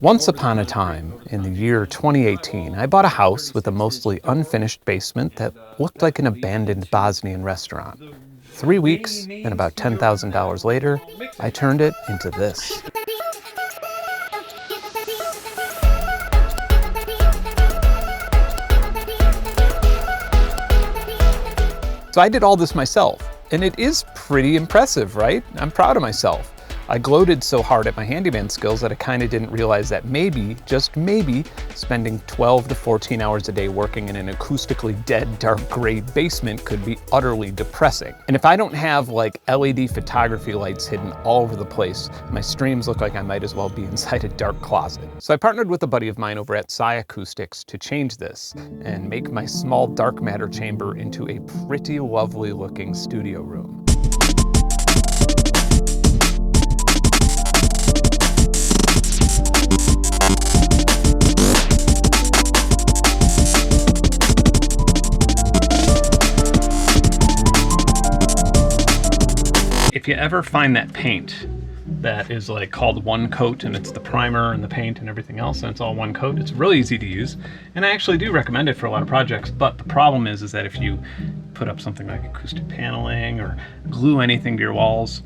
Once upon a time, in the year 2018, I bought a house with a mostly unfinished basement that looked like an abandoned Bosnian restaurant. 3 weeks and about $10,000 later, I turned it into this. So I did all this myself, and it is pretty impressive, right? I'm proud of myself. I gloated so hard at my handyman skills that I kind of didn't realize that maybe, just maybe, spending 12 to 14 hours a day working in an acoustically dead, dark gray basement could be utterly depressing. And if I don't have like LED photography lights hidden all over the place, my streams look like I might as well be inside a dark closet. So I partnered with a buddy of mine over at Acoustics to change this and make my small dark matter chamber into a pretty lovely looking studio room. If you ever find that paint that is like called one coat, and it's the primer and the paint and everything else, and it's all one coat, it's really easy to use. And I actually do recommend it for a lot of projects, but the problem is that if you put up something like acoustic paneling or glue anything to your walls,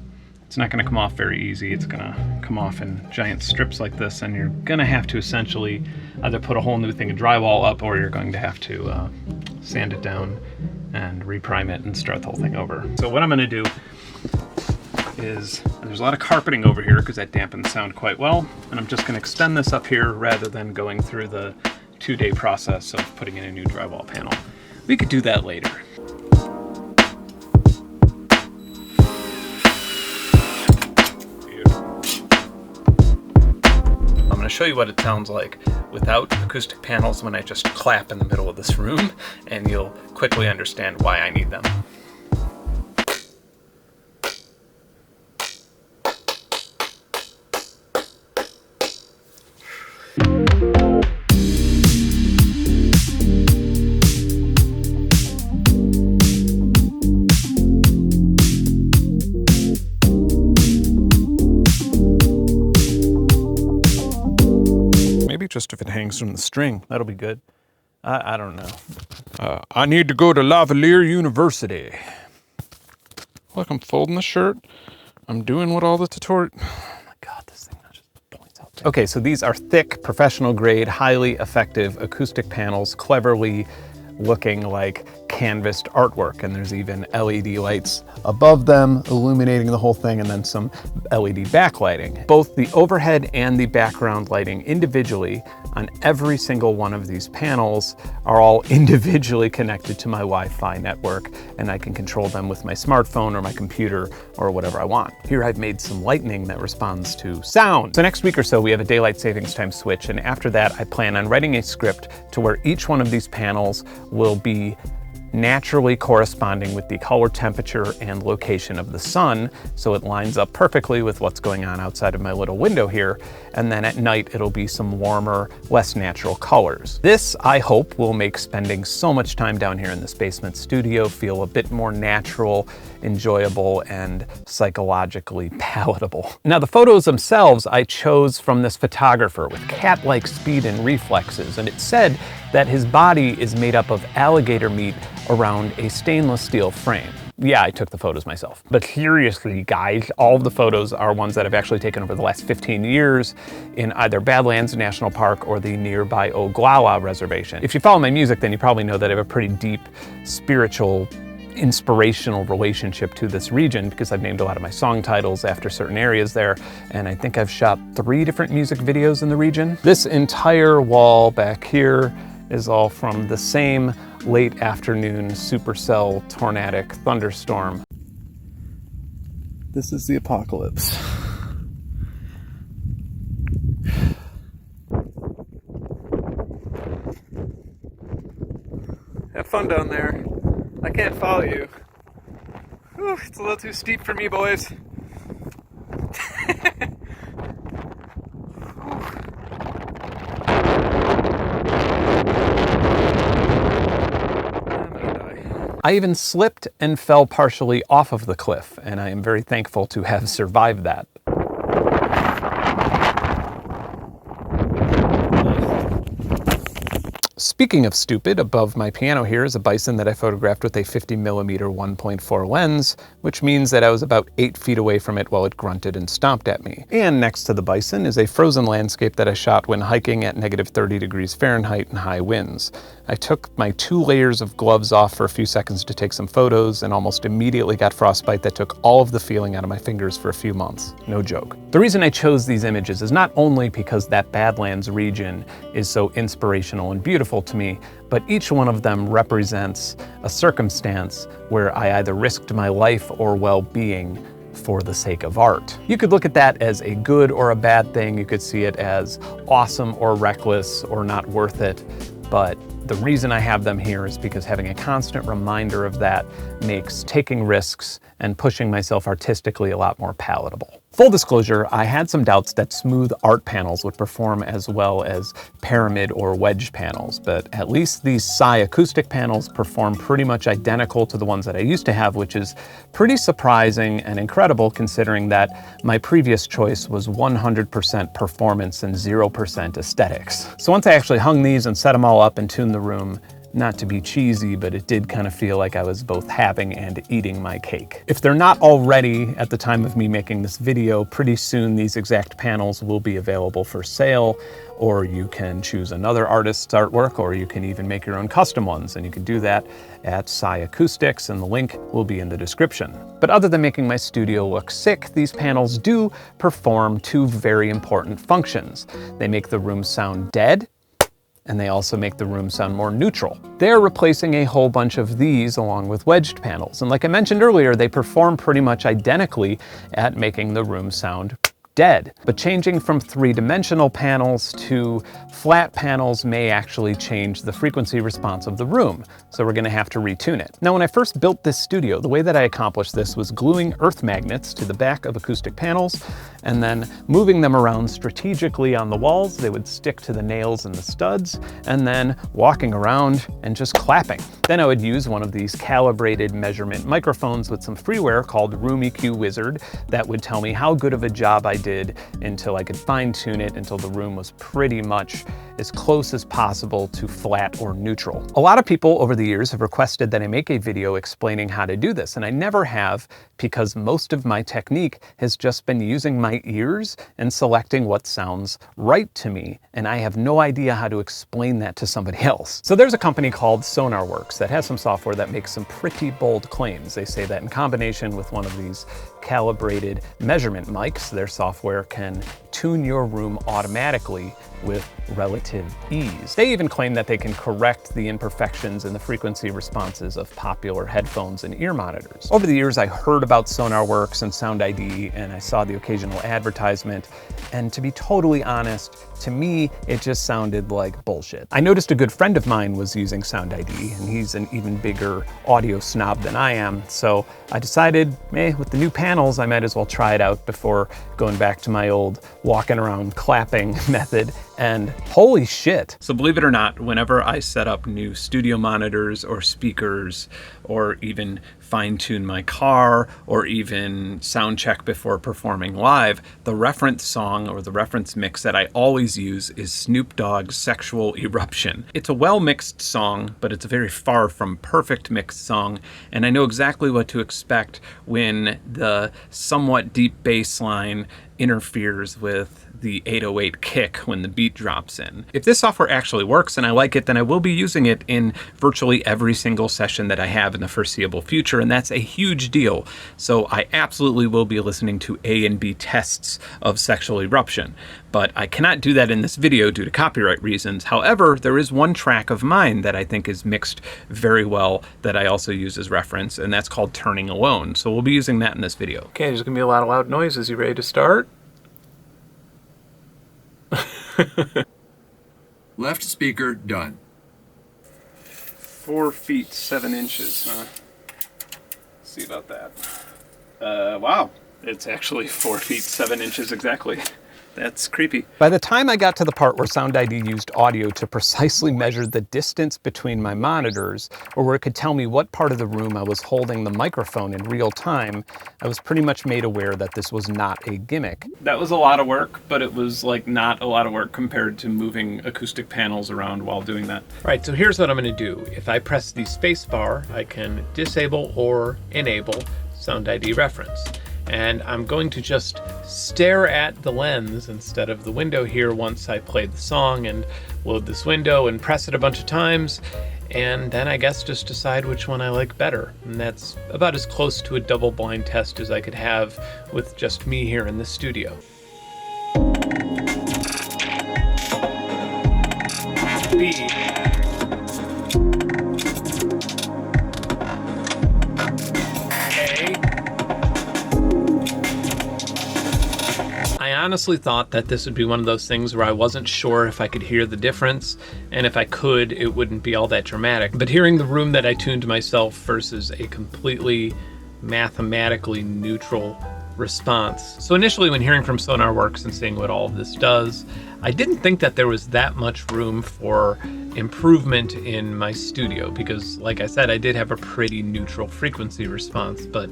it's not gonna come off very easy. It's gonna come off in giant strips like this, and you're gonna have to essentially either put a whole new thing of drywall up, or you're going to have to sand it down and reprime it and start the whole thing over. So what I'm gonna do is, there's a lot of carpeting over here because that dampens sound quite well, and I'm just going to extend this up here rather than going through the 2-day process of putting in a new drywall panel. We could do that later. I'm going to show you what it sounds like without acoustic panels when I just clap in the middle of this room, and you'll quickly understand why I need them. Maybe just if it hangs from the string, that'll be good. I don't know. I need to go to Lavalier University. Look, I'm folding the shirt. I'm doing what all the tutorial. Oh my God, this thing just points out there. Okay, so these are thick, professional grade, highly effective acoustic panels, cleverly looking like canvassed artwork, and there's even LED lights above them illuminating the whole thing, and then some LED backlighting. Both the overhead and the background lighting individually on every single one of these panels are all individually connected to my Wi-Fi network, and I can control them with my smartphone or my computer or whatever I want. Here I've made some lighting that responds to sound. So next week or so we have a daylight savings time switch, and after that I plan on writing a script to where each one of these panels will be naturally corresponding with the color, temperature, and location of the sun, so it lines up perfectly with what's going on outside of my little window here, and then at night it'll be some warmer, less natural colors. This, I hope, will make spending so much time down here in this basement studio feel a bit more natural, enjoyable, and psychologically palatable. Now, the photos themselves I chose from this photographer with cat-like speed and reflexes, and it said that his body is made up of alligator meat around a stainless steel frame. Yeah, I took the photos myself. But seriously, guys, all of the photos are ones that I've actually taken over the last 15 years in either Badlands National Park or the nearby Oglala Reservation. If you follow my music, then you probably know that I have a pretty deep spiritual, inspirational relationship to this region, because I've named a lot of my song titles after certain areas there, and I think I've shot 3 different music videos in the region. This entire wall back here is all from the same late afternoon supercell tornadic thunderstorm. This is the apocalypse. Have fun down there. I can't follow you. Whew, it's a little too steep for me, boys. I even slipped and fell partially off of the cliff, and I am very thankful to have survived that. Speaking of stupid, above my piano here is a bison that I photographed with a 50mm 1.4 lens, which means that I was about 8 feet away from it while it grunted and stomped at me. And next to the bison is a frozen landscape that I shot when hiking at -30°F and high winds. I took my 2 layers of gloves off for a few seconds to take some photos and almost immediately got frostbite that took all of the feeling out of my fingers for a few months. No joke. The reason I chose these images is not only because that Badlands region is so inspirational and beautiful to me, but each one of them represents a circumstance where I either risked my life or well-being for the sake of art. You could look at that as a good or a bad thing. You could see it as awesome or reckless or not worth it. But the reason I have them here is because having a constant reminder of that makes taking risks and pushing myself artistically a lot more palatable. Full disclosure, I had some doubts that smooth art panels would perform as well as pyramid or wedge panels, but at least these Acoustic panels perform pretty much identical to the ones that I used to have, which is pretty surprising and incredible considering that my previous choice was 100% performance and 0% aesthetics. So once I actually hung these and set them all up and tuned the room, not to be cheesy, but it did kind of feel like I was both having and eating my cake. If they're not already at the time of me making this video, pretty soon these exact panels will be available for sale, or you can choose another artist's artwork, or you can even make your own custom ones, and you can do that at Acoustics, and the link will be in the description. But other than making my studio look sick, these panels do perform 2 very important functions. They make the room sound dead, and they also make the room sound more neutral. They're replacing a whole bunch of these along with wedged panels. And like I mentioned earlier, they perform pretty much identically at making the room sound dead. But changing from 3-dimensional panels to flat panels may actually change the frequency response of the room, so we're gonna have to retune it. Now, when I first built this studio, the way that I accomplished this was gluing earth magnets to the back of acoustic panels and then moving them around strategically on the walls. They would stick to the nails and the studs, and then walking around and just clapping. Then I would use one of these calibrated measurement microphones with some freeware called Room EQ Wizard that would tell me how good of a job I did until I could fine tune it until the room was pretty much as close as possible to flat or neutral. A lot of people over the years have requested that I make a video explaining how to do this, and I never have because most of my technique has just been using my ears and selecting what sounds right to me, and I have no idea how to explain that to somebody else. So there's a company called SonarWorks that has some software that makes some pretty bold claims. They say that in combination with one of these calibrated measurement mics, their software can tune your room automatically with relative ease. They even claim that they can correct the imperfections in the frequency responses of popular headphones and ear monitors. Over the years, I heard about SonarWorks and SoundID, and I saw the occasional advertisement, and to be totally honest, to me, it just sounded like bullshit. I noticed a good friend of mine was using SoundID, and he's an even bigger audio snob than I am, so I decided, with the new panels, I might as well try it out before going back to my old walking around clapping method, and holy shit. So believe it or not, whenever I set up new studio monitors or speakers, or even fine-tune my car, or even sound check before performing live, the reference song or the reference mix that I always use is Snoop Dogg's Sexual Eruption. It's a well-mixed song, but it's a very far from perfect mixed song, and I know exactly what to expect when the somewhat deep bass line interferes with the 808 kick when the beat drops in. If this software actually works and I like it, then I will be using it in virtually every single session that I have in the foreseeable future, and that's a huge deal. So I absolutely will be listening to A and B tests of Sexual Eruption, but I cannot do that in this video due to copyright reasons. However, there is one track of mine that I think is mixed very well that I also use as reference, and that's called Turning Alone. So we'll be using that in this video. Okay, there's gonna be a lot of loud noises. You ready to start? Left speaker done. 4 feet 7 inches, huh? Let's see about that. Wow, it's actually 4 feet 7 inches exactly. That's creepy. By the time I got to the part where SoundID used audio to precisely measure the distance between my monitors, or where it could tell me what part of the room I was holding the microphone in real time, I was pretty much made aware that this was not a gimmick. That was a lot of work, but it was like not a lot of work compared to moving acoustic panels around while doing that. All right, so here's what I'm gonna do. If I press the space bar, I can disable or enable SoundID reference. And I'm going to just stare at the lens instead of the window here once I play the song, and load this window and press it a bunch of times, and then I guess just decide which one I like better. And that's about as close to a double-blind test as I could have with just me here in the studio. B. I honestly thought that this would be one of those things where I wasn't sure if I could hear the difference, and if I could, it wouldn't be all that dramatic. But hearing the room that I tuned myself versus a completely mathematically neutral response. So initially, when hearing from SonarWorks and seeing what all of this does, I didn't think that there was that much room for improvement in my studio, because like I said, I did have a pretty neutral frequency response, but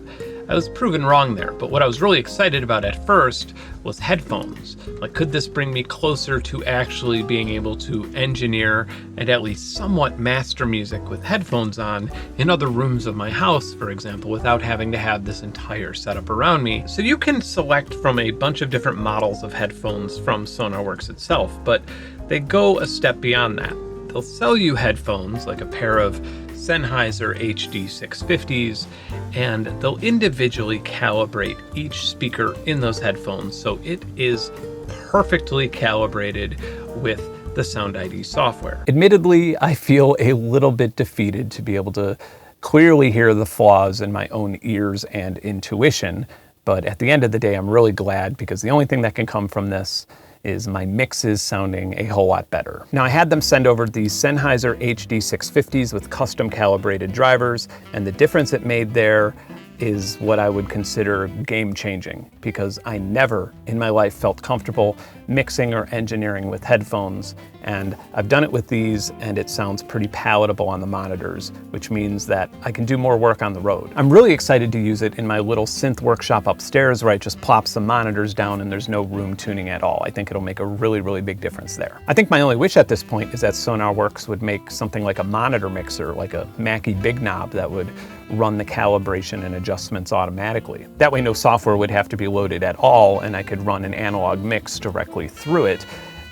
I was proven wrong there. But what I was really excited about at first was headphones. Like, could this bring me closer to actually being able to engineer and at least somewhat master music with headphones on in other rooms of my house, for example, without having to have this entire setup around me? So you can select from a bunch of different models of headphones from SonarWorks itself, but they go a step beyond that. They'll sell you headphones, like a pair of Sennheiser HD 650s, and they'll individually calibrate each speaker in those headphones, so it is perfectly calibrated with the SoundID software. Admittedly, I feel a little bit defeated to be able to clearly hear the flaws in my own ears and intuition, but at the end of the day, I'm really glad, because the only thing that can come from this is my mixes sounding a whole lot better. Now, I had them send over these Sennheiser HD 650s with custom calibrated drivers, and the difference it made there is what I would consider game-changing, because I never in my life felt comfortable mixing or engineering with headphones, and I've done it with these, and it sounds pretty palatable on the monitors, which means that I can do more work on the road. I'm really excited to use it in my little synth workshop upstairs, where I just plop some monitors down and there's no room tuning at all. I think it'll make a really, really big difference there. I think my only wish at this point is that SonarWorks would make something like a monitor mixer, like a Mackie Big Knob, that would run the calibration and adjustments automatically. That way no software would have to be loaded at all, and I could run an analog mix directly through it.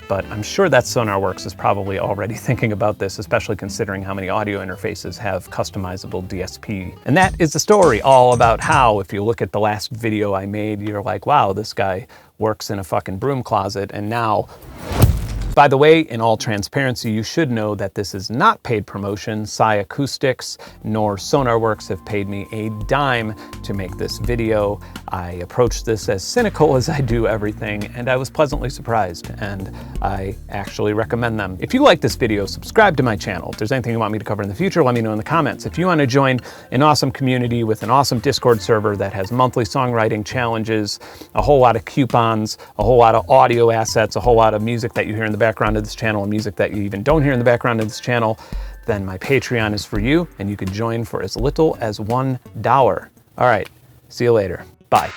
But I'm sure that SonarWorks is probably already thinking about this, especially considering how many audio interfaces have customizable DSP. And that is the story, all about how, if you look at the last video I made, you're like, wow, this guy works in a fucking broom closet, and now... By the way, in all transparency, you should know that this is not paid promotion. Acoustics nor SonarWorks have paid me a dime to make this video. I approached this as cynical as I do everything, and I was pleasantly surprised, and I actually recommend them. If you like this video, subscribe to my channel. If there's anything you want me to cover in the future, let me know in the comments. If you want to join an awesome community with an awesome Discord server that has monthly songwriting challenges, a whole lot of coupons, a whole lot of audio assets, a whole lot of music that you hear in the background of this channel, and music that you even don't hear in the background of this channel, then my Patreon is for you, and you can join for as little as $1. All right, see you later. Bye.